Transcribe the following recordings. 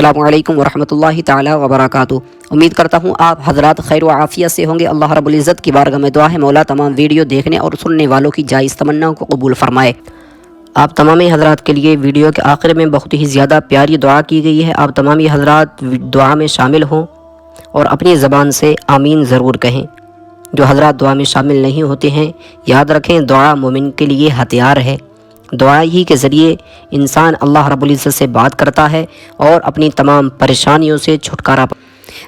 अस्सलामु अलैकुम वरहमतुल्लाहि ताला वबरकातुहू। उम्मीद करता हूँ आप हज़रात खैर व आफ़ियत से होंगे। अल्लाह रब्बुल इज़्ज़त की बारगाह में दुआ है मौला तमाम वीडियो देखने और सुनने वालों की जायज़ तमन्नाओं को कबूल फ़रमाए। आप तमाम हज़रात के लिए वीडियो के आखिर में बहुत ही ज़्यादा प्यारी दुआ की गई है। आप तमाम हज़रात दुआ में शामिल हों और अपनी ज़बान से आमीन ज़रूर कहें। जो हज़रात दुआ में शामिल नहीं होते हैं, याद रखें दुआ मोमिन के लिए हथियार है। दुआ ही के ज़रिए इंसान अल्लाह रब्बुल इज़्ज़त से बात करता है और अपनी तमाम परेशानियों से छुटकारा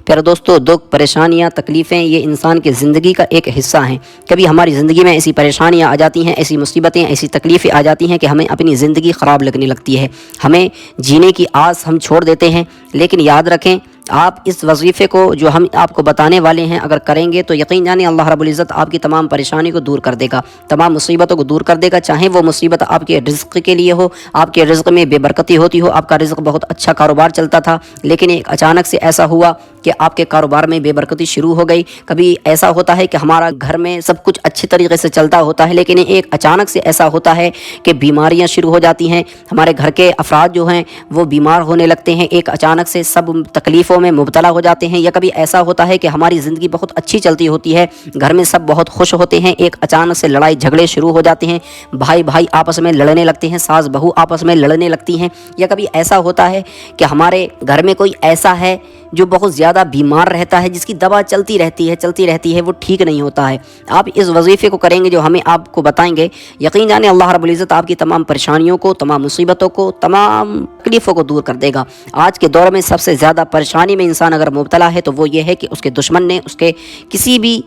प्यारे दोस्तों, दुख, परेशानियाँ, तकलीफ़ें ये इंसान की ज़िंदगी का एक हिस्सा हैं। कभी हमारी ज़िंदगी में ऐसी परेशानियाँ आ जाती हैं, ऐसी मुसीबतें, ऐसी तकलीफ़ें आ जाती हैं कि हमें अपनी ज़िंदगी ख़राब लगने लगती है। हमें जीने की आस हम छोड़ देते हैं। लेकिन याद रखें, आप इस वजीफ़े को जो हम आपको बताने वाले हैं अगर करेंगे तो यकीन जाने अल्लाह रब्बुल इज़्ज़त आपकी तमाम परेशानी को दूर कर देगा, तमाम मुसीबतों को दूर कर देगा। चाहे वो मुसीबत आपके रिज़्क़ के लिए हो, आपके रिज़्क़ में बेबरकती होती हो, आपका रिज़्क़ बहुत अच्छा कारोबार चलता था लेकिन एक अचानक से ऐसा हुआ कि आपके कारोबार में बेबरकती शुरू हो गई। कभी ऐसा होता है कि हमारा घर में सब कुछ अच्छी तरीके से चलता होता है लेकिन एक अचानक से ऐसा होता है कि बीमारियां शुरू हो जाती हैं, हमारे घर के अफराद जो हैं वो बीमार होने लगते हैं, एक अचानक से सब तकलीफ़ों में मुब्तला हो जाते हैं। या कभी ऐसा होता है कि हमारी ज़िंदगी बहुत अच्छी चलती होती है, घर में सब बहुत खुश होते हैं, एक अचानक से लड़ाई झगड़े शुरू हो जाते हैं, भाई भाई आपस में लड़ने लगते हैं, सास बहू आपस में लड़ने लगती हैं। या कभी ऐसा होता है कि हमारे घर में कोई ऐसा है जो बहुत ज़्यादा बीमार रहता है, जिसकी दवा चलती रहती है, वो ठीक नहीं होता है। आप इस वजीफ़े को करेंगे जो हमें आपको बताएंगे, यकीन जाने अल्लाह रब्बुल इज़्ज़त आपकी तमाम परेशानियों को, तमाम मुसीबतों को, तमाम तकलीफ़ों को दूर कर देगा। आज के दौर में सबसे ज़्यादा परेशानी में इंसान अगर मुब्तला है तो वो ये है कि उसके दुश्मन ने, उसके किसी भी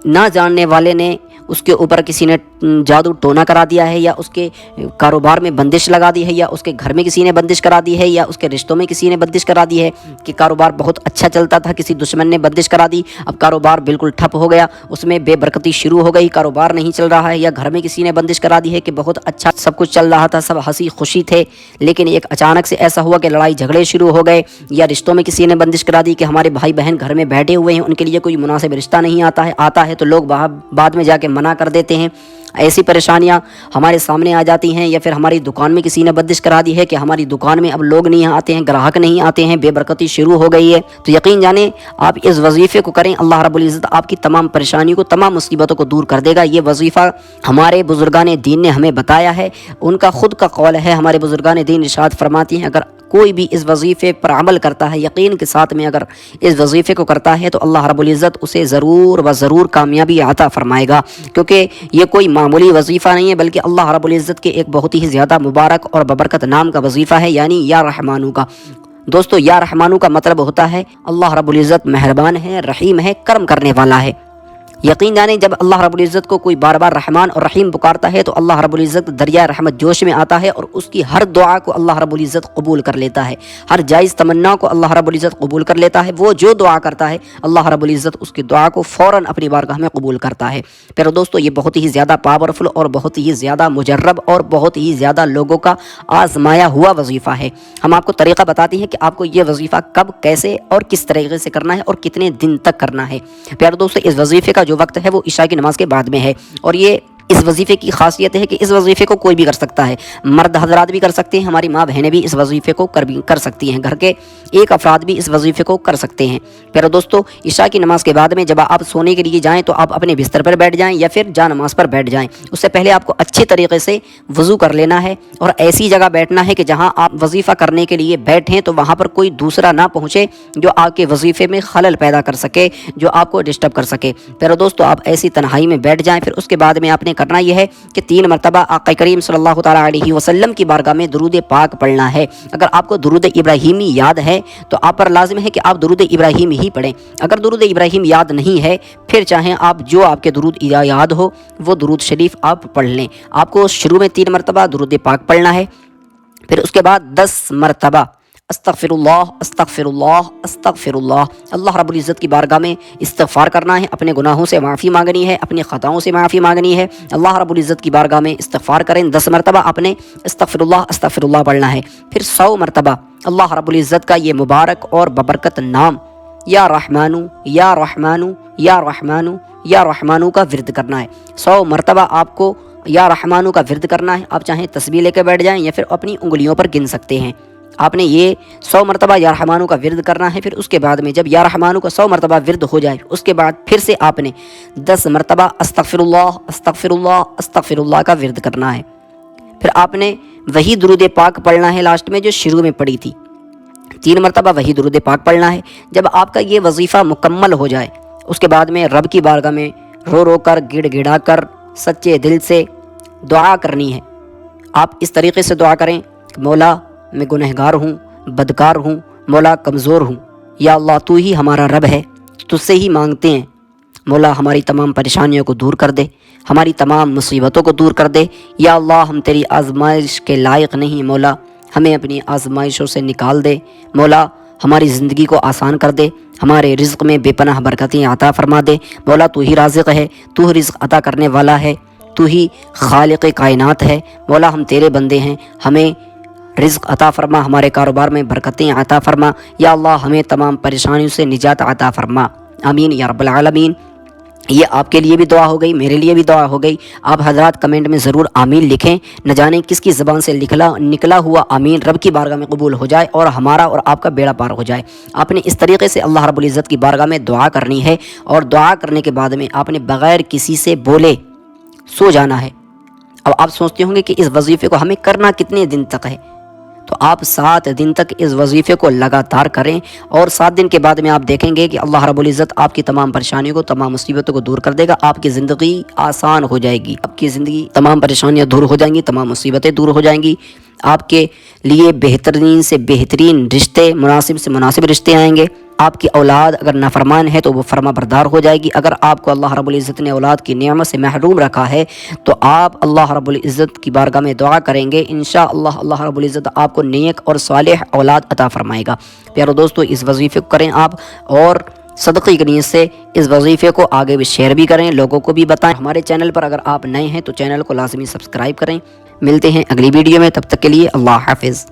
ना जानने वाले ने उसके ऊपर किसी ने जादू टोना करा दिया है, या उसके कारोबार में बंदिश लगा दी है, या उसके घर में किसी ने बंदिश करा दी है, या उसके रिश्तों में किसी ने बंदिश करा दी है कि कारोबार बहुत अच्छा चलता था, किसी दुश्मन ने बंदिश करा दी, अब कारोबार बिल्कुल ठप हो गया, उसमें बेबरकती शुरू हो गई, कारोबार नहीं चल रहा है। या घर में किसी ने बंदिश करा दी है कि बहुत अच्छा सब कुछ चल रहा था, सब हंसी खुशी थे, लेकिन एक अचानक से ऐसा हुआ कि लड़ाई झगड़े शुरू हो गए। या रिश्तों में किसी ने बंदिश करा दी कि हमारे भाई बहन घर में बैठे हुए हैं, उनके लिए कोई मुनासिब रिश्ता नहीं आता है तो लोग बाद में जाके मना कर देते हैं। ऐसी परेशानियां हमारे सामने आ जाती हैं। या फिर हमारी दुकान में किसी ने बंदिश करा दी है कि हमारी दुकान में अब लोग नहीं आते हैं, ग्राहक नहीं आते हैं, बेबरकती शुरू हो गई है। तो यकीन जाने आप इस वजीफ़े को करें, अल्लाह रब्बुल इज़्ज़त आपकी तमाम परेशानियों को, तमाम मुसीबतों को दूर कर देगा। ये वजीफ़ा हमारे बुजुर्गान दीन ने हमें बताया है, उनका खुद का कौल है। हमारे बुजुर्गान दीन इरशाद फरमाती हैं, अगर कोई भी इस वजीफ़े पर अमल करता है, यकीन के साथ में अगर इस वजीफ़े को करता है तो अल्लाह रब्बुल इज़्ज़त उसे ज़रूर व ज़रूर कामयाबी अता फरमाएगा। क्योंकि ये कोई मामूली वजीफ़ा नहीं है, बल्कि अल्लाह रब्बुल इज़्ज़त के एक बहुत ही ज़्यादा मुबारक और बबरकत नाम का वजीफ़ा है, यानी या रहमानू का। दोस्तों, या रहमानू का मतलब होता है अल्लाह रब्बुल इज़्ज़त मेहरबान है, रहीम है, करम करने वाला है। यकीन जाने जब अल्लाह रब्बुल इज़्ज़त को कोई बार बार रहमान और रहीम पुकारता है तो अल्लाह रब्बुल इज़्ज़त दरिया रहमत जोश में आता है और उसकी हर दुआ को अल्लाह रब्बुल इज़्ज़त कबूल कर लेता है, हर जायज़ तमन्ना को अल्लाह रब्बुल इज़्ज़त कबूल कर लेता है। वो जो दुआ करता है अल्लाह रब्बुल इज़्ज़त उसकी दुआ को फ़ौरन अपनी बारगाह में कबूल करता है। प्यारे दोस्तों, ये बहुत ही ज़्यादा पावरफुल और बहुत ही ज़्यादा मुजर्रब और बहुत ही ज़्यादा लोगों का आजमाया हुआ वजीफ़ा है। हम आपको तरीक़ा बताते हैं कि आपको ये वजीफ़ा कब, कैसे और किस तरीके से करना है और कितने दिन तक करना है। प्यारे दोस्तों, इस वजीफ़े का जो वक्त है वो इशा की नमाज के बाद में है। और ये इस वजीफ़े की खासियत है कि इस वजीफ़े को कोई भी कर सकता है, मर्द हजरात भी कर सकते हैं, हमारी माँ बहनें भी इस वजीफ़े को कर सकती हैं, घर के एक अफराद भी इस वजीफ़े को कर सकते हैं। प्यारे दोस्तों, इशा की नमाज के बाद में जब आप सोने के लिए जाएं तो आप अपने बिस्तर पर बैठ जाएं या फिर जा नमाज पर बैठ जाएं। उससे पहले आपको अच्छे तरीके से वज़ू कर लेना है और ऐसी जगह बैठना है कि जहाँ आप वजीफ़ा करने के लिए बैठें तो वहाँ पर कोई दूसरा ना पहुँचे जो आपके वजीफ़े में खलल पैदा कर सके, जो आपको डिस्टर्ब कर सके। प्यारे दोस्तों, आप ऐसी तन्हाई में बैठ जाएँ। फिर उसके बाद में आपने करना यह है कि 3 मरतबा आक़ा करीम सल्लल्लाहु तआला अलैहि वसल्लम की बारगाह में दुरूद पाक पढ़ना है। अगर आपको दुरूद इब्राहीमी याद है तो आप पर लाजिम है कि आप दुरूद इब्राहीम ही पढ़ें। अगर दुरूद इब्राहीम याद नहीं है, फिर चाहें आप जो आपके दुरूद याद हो वो दुरूद शरीफ आप पढ़ लें। आपको शुरू में 3 मरतबा दुरूद पाक पढ़ना है, फिर उसके बाद 10 मरतबा अस्तग़फिरुल्लाह अस्तग़फिरुल्लाह अस्तग़फिरुल्लाह अल्लाह रब्बुल इज़्ज़त की बारगाह में इस्तिग़फ़ार करना है, अपने गुनाहों से माफ़ी मांगनी है, अपनी ख़ताओं से माफ़ी मांगनी है। अल्लाह रब्बुल इज़्ज़त की बारगाह में इस्तिग़फ़ार करें, 10 मरतबा आपने अस्तग़फिरुल्लाह अस्तग़फिरुल्लाह पढ़ना है। फिर 100 मरतबा अल्लाह रब्बुल इज़्ज़त का ये मुबारक और बबरकत नाम या रहमानू या रहमानू या रहमानू या रहमानू का विर्द करना है। 100 मरतबा आपको या रहमानू का विर्द करना है। आप चाहें तस्बीह लेकर बैठ जाएँ या फिर अपनी उंगलियों पर गिन सकते हैं। آپ نے یہ 100 مرتبہ یا رحمانو کا ورد کرنا ہے۔ پھر اس کے بعد میں جب یا رحمانو کا 100 مرتبہ ورد ہو جائے اس کے بعد پھر سے آپ نے 10 مرتبہ استغفر اللہ استغفر اللہ استغفر اللہ کا ورد کرنا ہے۔ پھر آپ نے وہی درود پاک پڑھنا ہے لاسٹ میں جو شروع میں پڑھی تھی، 3 مرتبہ وہی درود پاک پڑھنا ہے۔ جب آپ کا یہ وظیفہ مکمل ہو جائے اس کے بعد میں رب کی بارگاہ میں رو رو کر گڑ گڑا کر سچے دل سے دعا کرنی ہے۔ آپ اس طریقے سے دعا کریں کہ مولا میں گنہگار ہوں، بدکار ہوں، مولا کمزور ہوں، یا اللہ تو ہی ہمارا رب ہے، تجھ سے ہی مانگتے ہیں، مولا ہماری تمام پریشانیوں کو دور کر دے، ہماری تمام مصیبتوں کو دور کر دے، یا اللہ ہم تیری آزمائش کے لائق نہیں، مولا ہمیں اپنی آزمائشوں سے نکال دے، مولا ہماری زندگی کو آسان کر دے، ہمارے رزق میں بے پناہ برکتیں عطا فرما دے، مولا تو ہی رازق ہے، تو ہی رزق عطا کرنے والا ہے، تو ہی خالق کائنات ہے، مولا ہم تیرے بندے ہیں، ہمیں رزق عطا فرما، ہمارے کاروبار میں برکتیں عطا فرما، یا اللہ ہمیں تمام پریشانیوں سے نجات عطا فرما، آمین یا رب العالمین۔ یہ آپ کے لیے بھی دعا ہو گئی، میرے لیے بھی دعا ہو گئی۔ آپ حضرات کمنٹ میں ضرور آمین لکھیں، نہ جانے کس کی زبان سے نکلا ہوا آمین رب کی بارگاہ میں قبول ہو جائے اور ہمارا اور آپ کا بیڑا پار ہو جائے۔ آپ نے اس طریقے سے اللہ رب العزت کی بارگاہ میں دعا کرنی ہے، اور دعا کرنے کے بعد میں آپ نے بغیر کسی سے بولے سو جانا ہے۔ اب آپ سوچتے ہوں گے کہ اس وظیفے کو ہمیں کرنا کتنے دن تک ہے، تو آپ 7 دن تک اس وظیفے کو لگاتار کریں، اور 7 دن کے بعد میں آپ دیکھیں گے کہ اللہ رب العزت آپ کی تمام پریشانیوں کو، تمام مصیبتوں کو دور کر دے گا، آپ کی زندگی آسان ہو جائے گی، آپ کی زندگی تمام پریشانیاں دور ہو جائیں گی، تمام مصیبتیں دور ہو جائیں گی، آپ کے لیے بہترین سے بہترین رشتے، مناسب سے مناسب رشتے آئیں گے، آپ کی اولاد اگر نافرمان ہے تو وہ فرما بردار ہو جائے گی، اگر آپ کو اللہ رب العزت نے اولاد کی نعمت سے محروم رکھا ہے تو آپ اللہ رب العزت کی بارگاہ میں دعا کریں گے، انشاءاللہ اللہ رب العزت آپ کو نیک اور صالح اولاد عطا فرمائے گا۔ پیارو دوستو، اس وظیفے کو کریں آپ، اور صدقے کی نیت سے اس وظیفے کو آگے بھی شیئر بھی کریں، لوگوں کو بھی بتائیں۔ ہمارے چینل پر اگر آپ نئے ہیں تو چینل کو لازمی سبسکرائب کریں۔ ملتے ہیں اگلی ویڈیو میں، تب تک کے لیے اللہ حافظ۔